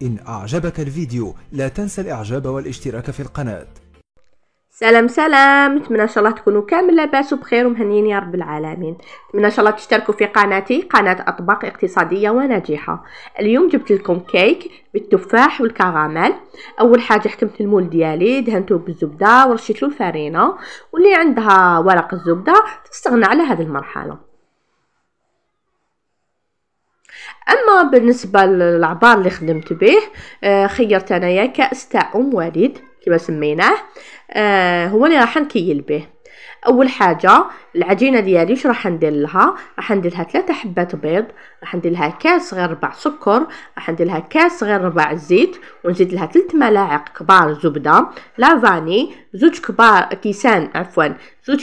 إن أعجبك الفيديو لا تنسى الإعجاب والاشتراك في القناة. سلام سلام، نتمنى ان شاء الله تكونوا كامل لاباس وبخير ومهنيين يا رب العالمين. نتمنى ان شاء الله تشتركوا في قناتي، قناه اطباق اقتصاديه وناجحه. اليوم جبت لكم كيك بالتفاح والكراميل. اول حاجه حكمت المول ديالي، دهنته بالزبده ورشيت له الفرينه، واللي عندها ورق الزبده تستغنى على هذه المرحله. اما بالنسبه للعبار اللي خدمت به، خيرت انايا كاس تاع والد كما سميناه، هو اللي راح نكيل به. اول حاجه العجينه ديالي واش راح ندير لها؟ راح ندير لها 3 حبات بيض، راح ندير لها كاس غير ربع سكر، راح ندير لها كاس غير ربع زيت، ونزيد لها 3 ملاعق كبار زبده، لا فاني، زوج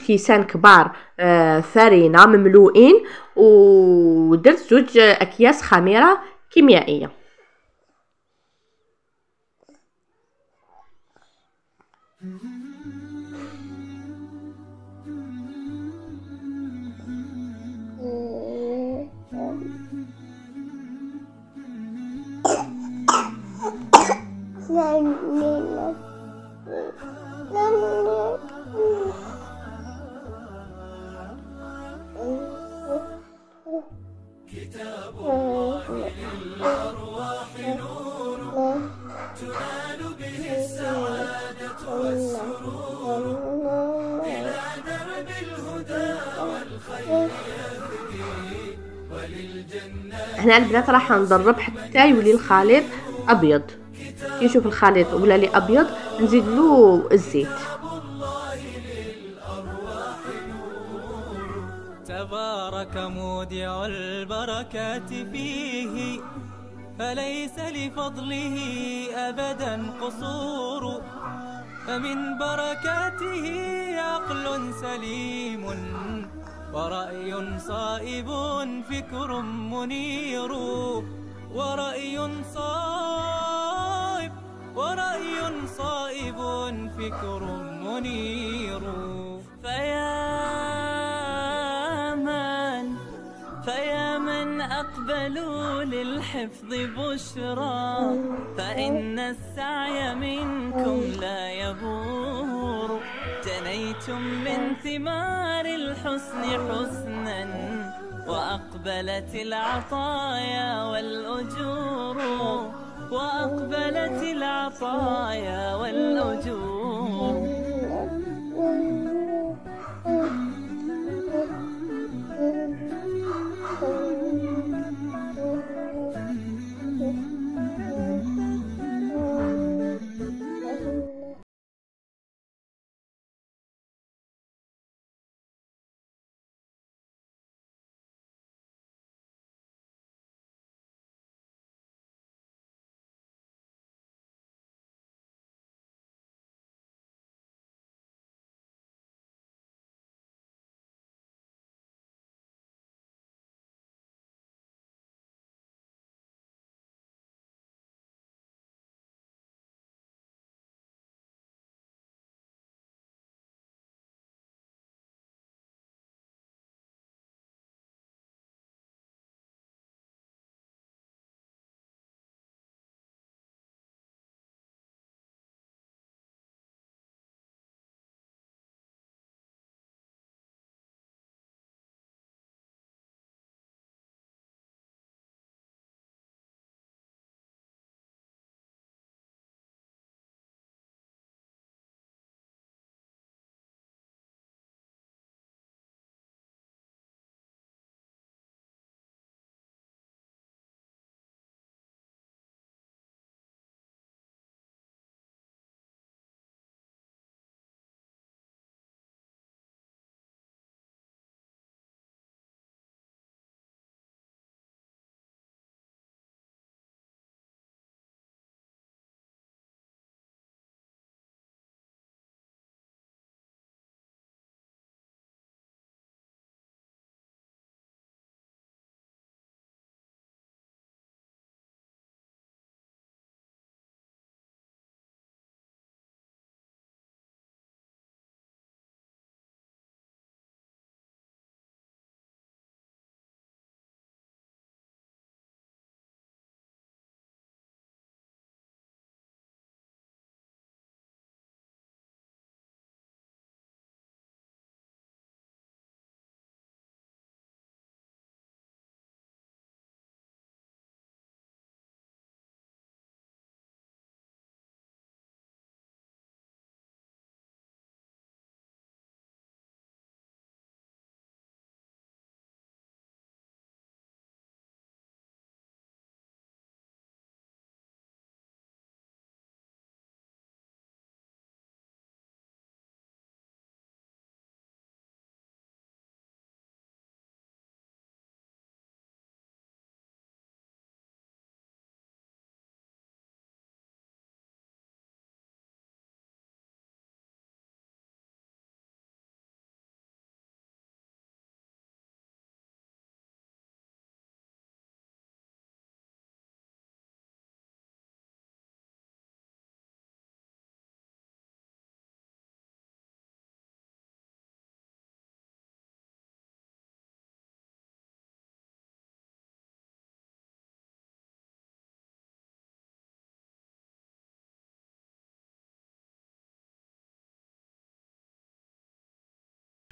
كيسان كبار فرينه مملوئين، ودرت 2 اكياس خميره كيميائيه. كتاب الله للأرواح نور تنال به السعادة والسرور إلى درب الهدى والخير يهدي وللجنة. هنا البنات راح نضرب حتى يولي الخليط ابيض. كي نشوف الخليط ولا لي ابيض نزيد له الزيت. تبارك مودع البركات فيه، فليس لفضله أبدا قصور، فمن بركاته عقل سليم ورأي صائب فكر منير، ورأي صائب فكر منير. فيا من أقبلوا للحفظ بشرى، فإن السعي منكم لا يبور، جنيتم من ثمار الحسن حسنا، وأقبلت العطايا والأجور.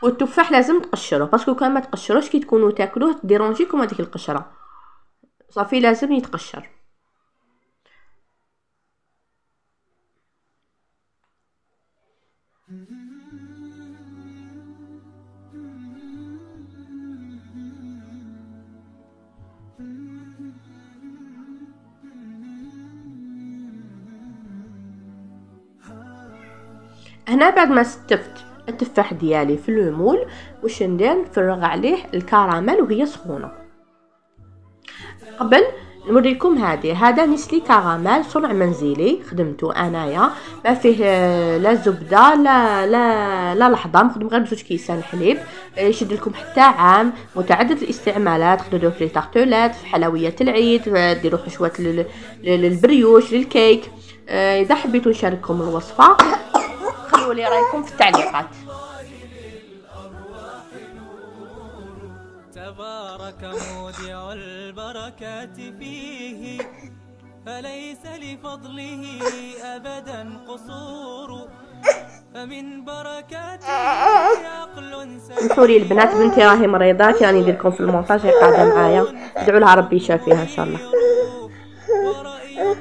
والتفاح لازم تقشروه باسكو كان ما تقشروش كي تكونوا تاكلوه ديرونجيكم هذيك القشره، صافي لازم يتقشر. هنا بعد ما ستفت التفاح ديالي في المول، واش ندير؟ نفرغ عليه الكراميل وهي سخونه. قبل نوريكم هذا نسلي كراميل صنع منزلي خدمته انايا، ما فيه لا زبده لا لحظه، نخدم غير بزوج كيسان حليب، يشد لكم حتى عام، متعدد الاستعمالات، تقدروا في طارتولات، في حلويات العيد، ديروا حشوات للبريوش للكيك. اذا حبيتوا نشارككم الوصفه خلوا لي رايكم في التعليقات. تبارك مودع البركات فيه، فليس لفضله أبدا قصور، فمن بركاته عقل سمحوا لي البنات، بنتي راهي مريضه، كاني ندير لكم في المونتاج، هي قاعده معايا، ادعوا لها ربي يشافيها ان شاء الله. ورأي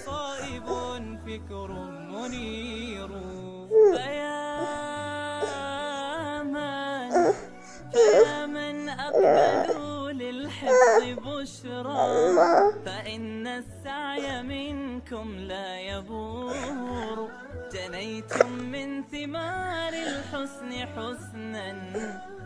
صائب فكر منير، فيا من أقبلوا للحفظ بشرى، فإن السعي منكم لا يبور، جنيتم من ثمار الحسن حسنا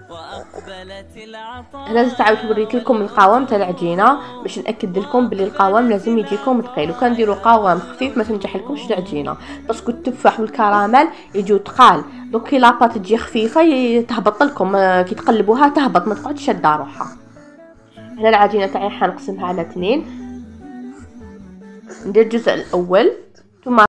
وأقبلت العطاء. انا تعاودت وريت لكم القوام تاع العجينه باش ناكد لكم بلي القوام لازم يجيكم ثقيل، وكان ديروا قوام خفيف ما تنجح لكمش العجينه، باسكو التفاح والكراميل يجوا ثقال، دوك كي لاباط تجي خفيفه تهبط لكم، كي تقلبوها تهبط ما تقعدش شاده روحها. هنا العجينه تاعي حنقسمها على 2، ندير الجزء الاول ثم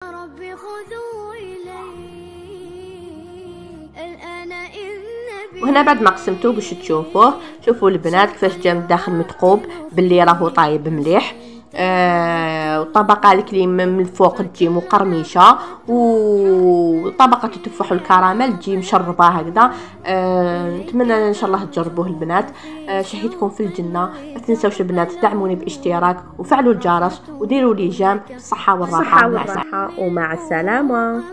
ربي خذوا إلي الآن إن وهنا بعد ما قسمته باش تشوفوه، شوفوا البنات كيفاش جا من داخل متقوب باللي راهو طايب مليح. والطبقه الكريم من الفوق تجي مقرمشه، وطبقه التفاح والكراميل تجي مشربه هكذا. نتمنى ان شاء الله تجربوه البنات. شهيتكم في الجنه. ما تنسوش البنات دعموني باشتراك وفعلوا الجرس وديروا لي جام. بالصحه والراحه ومع السلامه.